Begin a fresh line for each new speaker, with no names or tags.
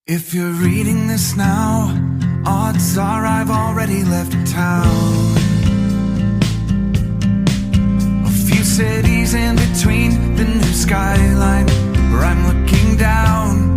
If you're reading this now, odds are I've already left town. A few cities in between, the new skyline where I'm looking down.